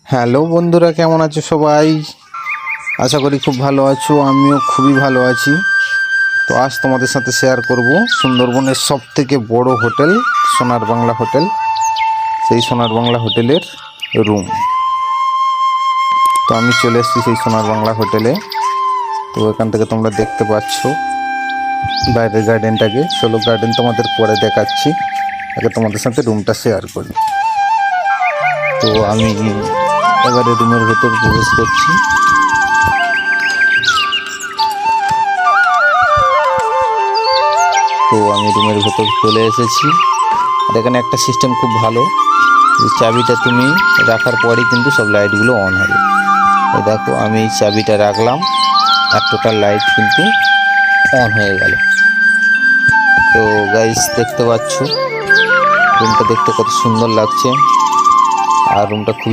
Hello বন্ধুরা, কেমন আছো সবাই? আশা করি খুব ভালো আছো। আমিও খুবই ভালো আছি। তো আজ তোমাদের সাথে শেয়ার করব সুন্দরবনের সবথেকে বড় হোটেল সোনার বাংলা হোটেল। সেই সোনার বাংলা হোটেলের রুম। তো আমি চলে এসেছি সেই সোনার বাংলা হোটেলে। তো এখান থেকে তোমরা দেখতে পাচ্ছ বাইরের গার্ডেনটাকে। চলো গার্ডেন তোমাদের পরে দেখাচ্ছি, আগে তোমাদের সাথে রুমটা শেয়ার করি। তো আমি এবারে রুমের ভেতর প্রবেশ করছি। তো আমি রুমের ভেতর চলে এসেছি। আর এখানে একটা সিস্টেম খুব ভালো, যে চাবিটা তুমি রাখার পরেই কিন্তু সব লাইটগুলো অন হবে। তো দেখো আমি এই চাবিটা রাখলাম আর টোটাল লাইট কিন্তু অন হয়ে গেল। তো গাইস দেখতে পাচ্ছ রুমটা দেখতে কত সুন্দর লাগছে, আর রুমটা খুবই